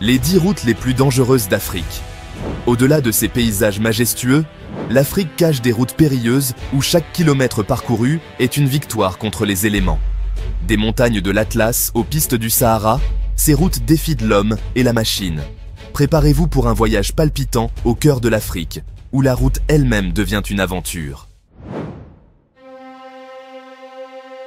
Les 10 routes les plus dangereuses d'Afrique. Au-delà de ces paysages majestueux, l'Afrique cache des routes périlleuses où chaque kilomètre parcouru est une victoire contre les éléments. Des montagnes de l'Atlas aux pistes du Sahara, ces routes défient l'homme et la machine. Préparez-vous pour un voyage palpitant au cœur de l'Afrique, où la route elle-même devient une aventure.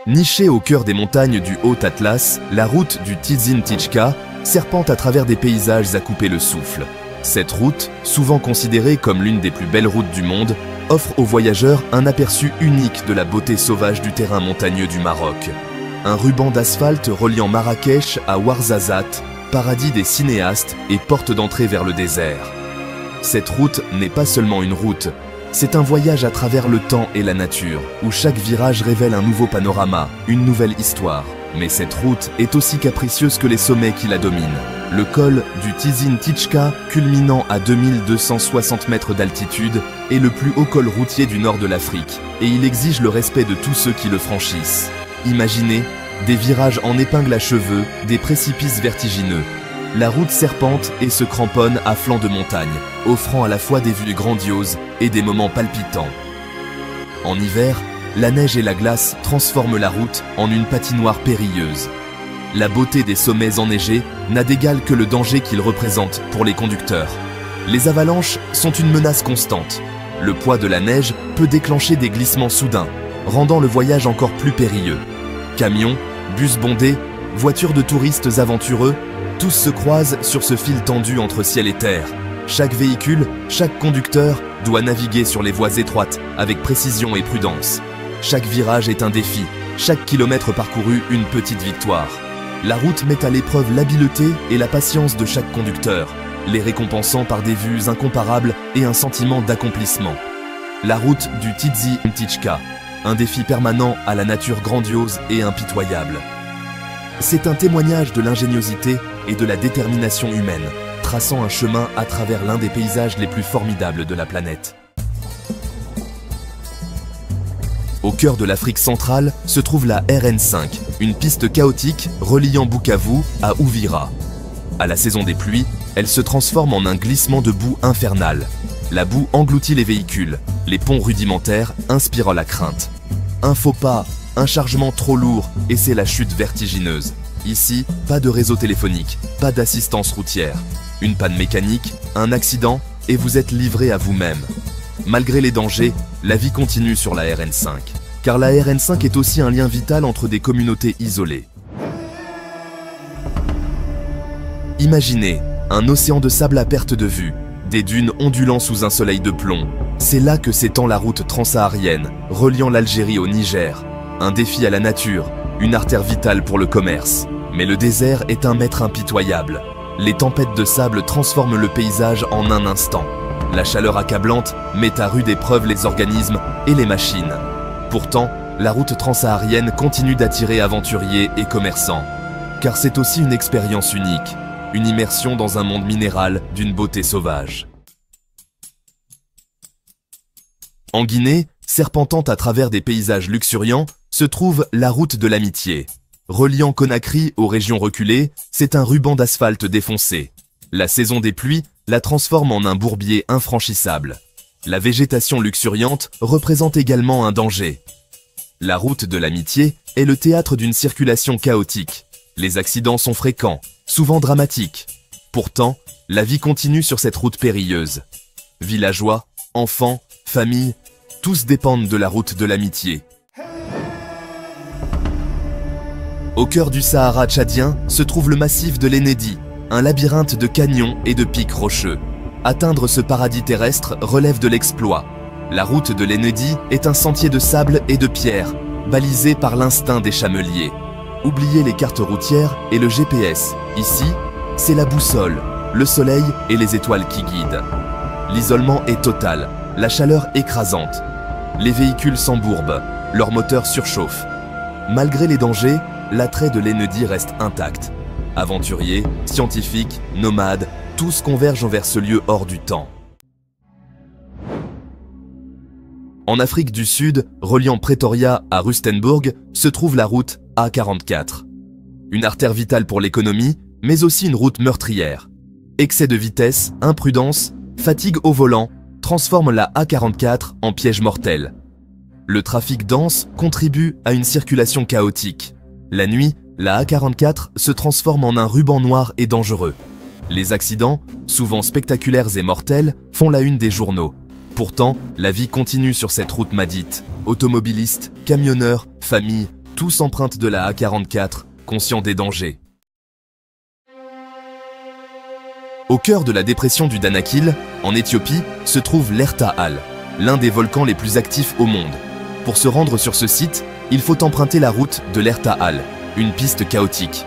Nichée au cœur des montagnes du Haut-Atlas, la route du Tizine-Tijka serpente à travers des paysages à couper le souffle. Cette route, souvent considérée comme l'une des plus belles routes du monde, offre aux voyageurs un aperçu unique de la beauté sauvage du terrain montagneux du Maroc. Un ruban d'asphalte reliant Marrakech à Ouarzazate, paradis des cinéastes et porte d'entrée vers le désert. Cette route n'est pas seulement une route, c'est un voyage à travers le temps et la nature, où chaque virage révèle un nouveau panorama, une nouvelle histoire. Mais cette route est aussi capricieuse que les sommets qui la dominent. Le col du Tizine-Tijka, culminant à 2260 mètres d'altitude, est le plus haut col routier du nord de l'Afrique, et il exige le respect de tous ceux qui le franchissent. Imaginez des virages en épingle à cheveux, des précipices vertigineux. La route serpente et se cramponne à flanc de montagne, offrant à la fois des vues grandioses et des moments palpitants. En hiver, la neige et la glace transforment la route en une patinoire périlleuse. La beauté des sommets enneigés n'a d'égal que le danger qu'ils représentent pour les conducteurs. Les avalanches sont une menace constante. Le poids de la neige peut déclencher des glissements soudains, rendant le voyage encore plus périlleux. Camions, bus bondés, voitures de touristes aventureux, tous se croisent sur ce fil tendu entre ciel et terre. Chaque véhicule, chaque conducteur doit naviguer sur les voies étroites avec précision et prudence. Chaque virage est un défi, chaque kilomètre parcouru une petite victoire. La route met à l'épreuve l'habileté et la patience de chaque conducteur, les récompensant par des vues incomparables et un sentiment d'accomplissement. La route du Tizine-Tijka, un défi permanent à la nature grandiose et impitoyable. C'est un témoignage de l'ingéniosité et de la détermination humaine, traçant un chemin à travers l'un des paysages les plus formidables de la planète. Au cœur de l'Afrique centrale se trouve la RN5, une piste chaotique reliant Bukavu à Uvira. À la saison des pluies, elle se transforme en un glissement de boue infernal. La boue engloutit les véhicules, les ponts rudimentaires inspirant la crainte. Un faux pas, un chargement trop lourd et c'est la chute vertigineuse. Ici, pas de réseau téléphonique, pas d'assistance routière. Une panne mécanique, un accident et vous êtes livré à vous-même. Malgré les dangers, la vie continue sur la RN5. Car la RN5 est aussi un lien vital entre des communautés isolées. Imaginez un océan de sable à perte de vue, des dunes ondulant sous un soleil de plomb. C'est là que s'étend la route transsaharienne, reliant l'Algérie au Niger. Un défi à la nature, une artère vitale pour le commerce. Mais le désert est un maître impitoyable. Les tempêtes de sable transforment le paysage en un instant. La chaleur accablante met à rude épreuve les organismes et les machines. Pourtant, la route transsaharienne continue d'attirer aventuriers et commerçants. Car c'est aussi une expérience unique, une immersion dans un monde minéral d'une beauté sauvage. En Guinée, serpentant à travers des paysages luxuriants, se trouve la route de l'amitié. Reliant Conakry aux régions reculées, c'est un ruban d'asphalte défoncé. La saison des pluies la transforme en un bourbier infranchissable. La végétation luxuriante représente également un danger. La route de l'amitié est le théâtre d'une circulation chaotique. Les accidents sont fréquents, souvent dramatiques. Pourtant, la vie continue sur cette route périlleuse. Villageois, enfants, familles, tous dépendent de la route de l'amitié. Au cœur du Sahara tchadien se trouve le massif de l'Enedi, un labyrinthe de canyons et de pics rocheux. Atteindre ce paradis terrestre relève de l'exploit. La route de l'Enedi est un sentier de sable et de pierre, balisé par l'instinct des chameliers. Oubliez les cartes routières et le GPS. Ici, c'est la boussole, le soleil et les étoiles qui guident. L'isolement est total, la chaleur écrasante. Les véhicules s'embourbent, leur moteur surchauffe. Malgré les dangers, l'attrait de l'Enedi reste intact. Aventuriers, scientifiques, nomades, tous convergent vers ce lieu hors du temps. En Afrique du Sud, reliant Pretoria à Rustenburg, se trouve la route A44. Une artère vitale pour l'économie, mais aussi une route meurtrière. Excès de vitesse, imprudence, fatigue au volant transforment la A44 en piège mortel. Le trafic dense contribue à une circulation chaotique. La nuit, la A44 se transforme en un ruban noir et dangereux. Les accidents, souvent spectaculaires et mortels, font la une des journaux. Pourtant, la vie continue sur cette route maudite. Automobilistes, camionneurs, familles, tous empruntent de la A44, conscients des dangers. Au cœur de la dépression du Danakil, en Éthiopie, se trouve l'Erta-Al, l'un des volcans les plus actifs au monde. Pour se rendre sur ce site, il faut emprunter la route de l'Erta-Al, une piste chaotique.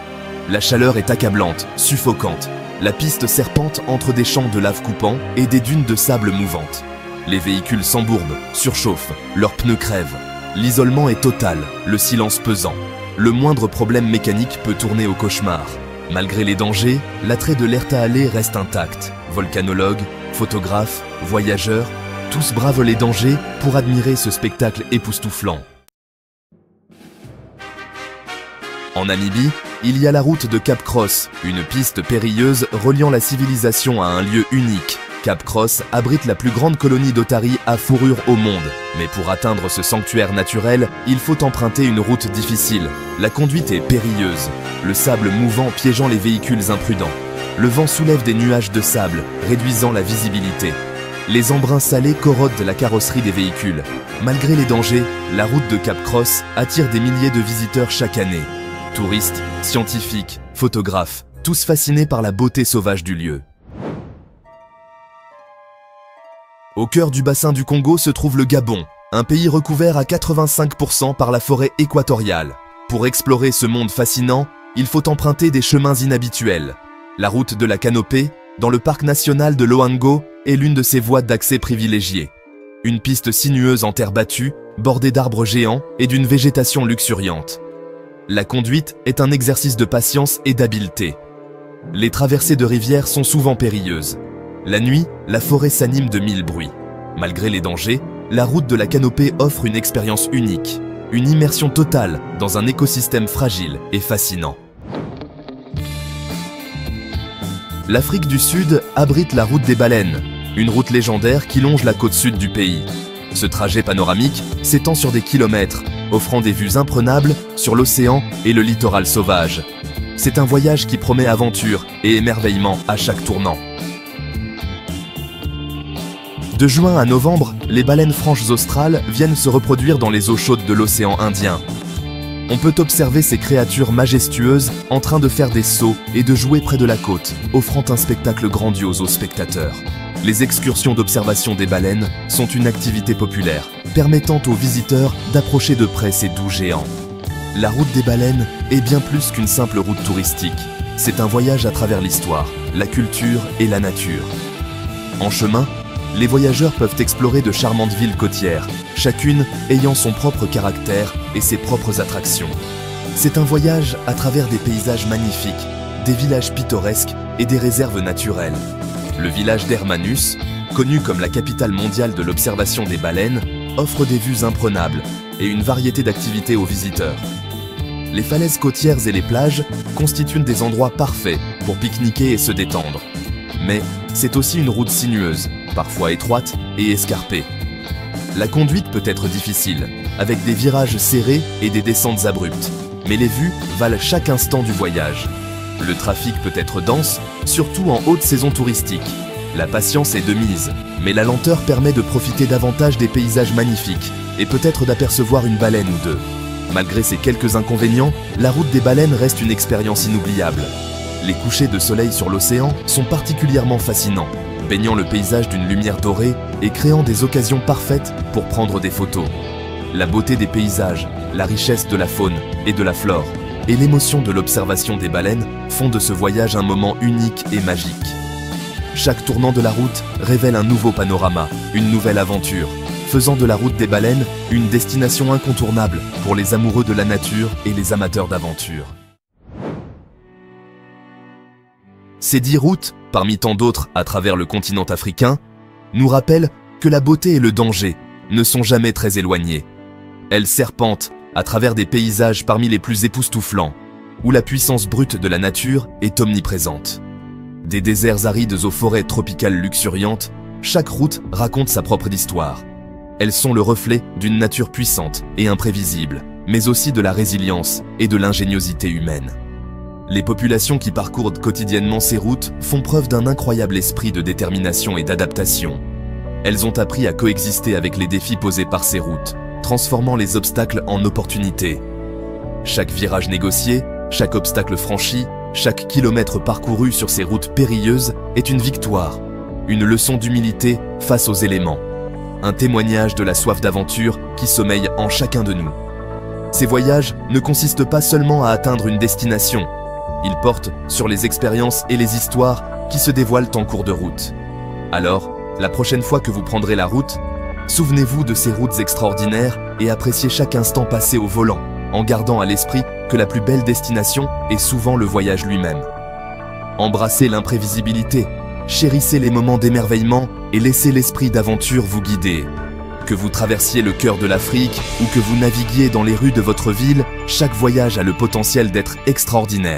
La chaleur est accablante, suffocante. La piste serpente entre des champs de lave coupants et des dunes de sable mouvantes. Les véhicules s'embourbent, surchauffent, leurs pneus crèvent. L'isolement est total, le silence pesant. Le moindre problème mécanique peut tourner au cauchemar. Malgré les dangers, l'attrait de l'Erta-Al reste intact. Volcanologues, photographes, voyageurs, tous bravent les dangers pour admirer ce spectacle époustouflant. En Namibie, il y a la route de Cap Cross, une piste périlleuse reliant la civilisation à un lieu unique. Cap Cross abrite la plus grande colonie d'otaries à fourrure au monde. Mais pour atteindre ce sanctuaire naturel, il faut emprunter une route difficile. La conduite est périlleuse, le sable mouvant piégeant les véhicules imprudents. Le vent soulève des nuages de sable, réduisant la visibilité. Les embruns salés corrodent la carrosserie des véhicules. Malgré les dangers, la route de Cap Cross attire des milliers de visiteurs chaque année. Touristes, scientifiques, photographes, tous fascinés par la beauté sauvage du lieu. Au cœur du bassin du Congo se trouve le Gabon, un pays recouvert à 85% par la forêt équatoriale. Pour explorer ce monde fascinant, il faut emprunter des chemins inhabituels. La route de la Canopée, dans le parc national de Loango, est l'une de ses voies d'accès privilégiées. Une piste sinueuse en terre battue, bordée d'arbres géants et d'une végétation luxuriante. La conduite est un exercice de patience et d'habileté. Les traversées de rivières sont souvent périlleuses. La nuit, la forêt s'anime de mille bruits. Malgré les dangers, la route de la Canopée offre une expérience unique, une immersion totale dans un écosystème fragile et fascinant. L'Afrique du Sud abrite la route des baleines, une route légendaire qui longe la côte sud du pays. Ce trajet panoramique s'étend sur des kilomètres, offrant des vues imprenables sur l'océan et le littoral sauvage. C'est un voyage qui promet aventure et émerveillement à chaque tournant. De juin à novembre, les baleines franches australes viennent se reproduire dans les eaux chaudes de l'océan Indien. On peut observer ces créatures majestueuses en train de faire des sauts et de jouer près de la côte, offrant un spectacle grandiose aux spectateurs. Les excursions d'observation des baleines sont une activité populaire, permettant aux visiteurs d'approcher de près ces doux géants. La route des baleines est bien plus qu'une simple route touristique. C'est un voyage à travers l'histoire, la culture et la nature. En chemin, les voyageurs peuvent explorer de charmantes villes côtières, chacune ayant son propre caractère et ses propres attractions. C'est un voyage à travers des paysages magnifiques, des villages pittoresques et des réserves naturelles. Le village d'Hermanus, connu comme la capitale mondiale de l'observation des baleines, offre des vues imprenables et une variété d'activités aux visiteurs. Les falaises côtières et les plages constituent des endroits parfaits pour pique-niquer et se détendre. Mais c'est aussi une route sinueuse, parfois étroite et escarpée. La conduite peut être difficile, avec des virages serrés et des descentes abruptes, mais les vues valent chaque instant du voyage. Le trafic peut être dense, surtout en haute saison touristique. La patience est de mise, mais la lenteur permet de profiter davantage des paysages magnifiques et peut-être d'apercevoir une baleine ou deux. Malgré ces quelques inconvénients, la route des baleines reste une expérience inoubliable. Les couchers de soleil sur l'océan sont particulièrement fascinants, baignant le paysage d'une lumière dorée et créant des occasions parfaites pour prendre des photos. La beauté des paysages, la richesse de la faune et de la flore, et l'émotion de l'observation des baleines font de ce voyage un moment unique et magique. Chaque tournant de la route révèle un nouveau panorama, une nouvelle aventure, faisant de la route des baleines une destination incontournable pour les amoureux de la nature et les amateurs d'aventure. Ces 10 routes, parmi tant d'autres à travers le continent africain, nous rappellent que la beauté et le danger ne sont jamais très éloignés. Elles serpentent à travers des paysages parmi les plus époustouflants, où la puissance brute de la nature est omniprésente. Des déserts arides aux forêts tropicales luxuriantes, chaque route raconte sa propre histoire. Elles sont le reflet d'une nature puissante et imprévisible, mais aussi de la résilience et de l'ingéniosité humaine. Les populations qui parcourent quotidiennement ces routes font preuve d'un incroyable esprit de détermination et d'adaptation. Elles ont appris à coexister avec les défis posés par ces routes, transformant les obstacles en opportunités. Chaque virage négocié, chaque obstacle franchi, chaque kilomètre parcouru sur ces routes périlleuses est une victoire, une leçon d'humilité face aux éléments, un témoignage de la soif d'aventure qui sommeille en chacun de nous. Ces voyages ne consistent pas seulement à atteindre une destination, ils portent sur les expériences et les histoires qui se dévoilent en cours de route. Alors, la prochaine fois que vous prendrez la route, souvenez-vous de ces routes extraordinaires et appréciez chaque instant passé au volant, en gardant à l'esprit que la plus belle destination est souvent le voyage lui-même. Embrassez l'imprévisibilité, chérissez les moments d'émerveillement et laissez l'esprit d'aventure vous guider. Que vous traversiez le cœur de l'Afrique ou que vous naviguiez dans les rues de votre ville, chaque voyage a le potentiel d'être extraordinaire.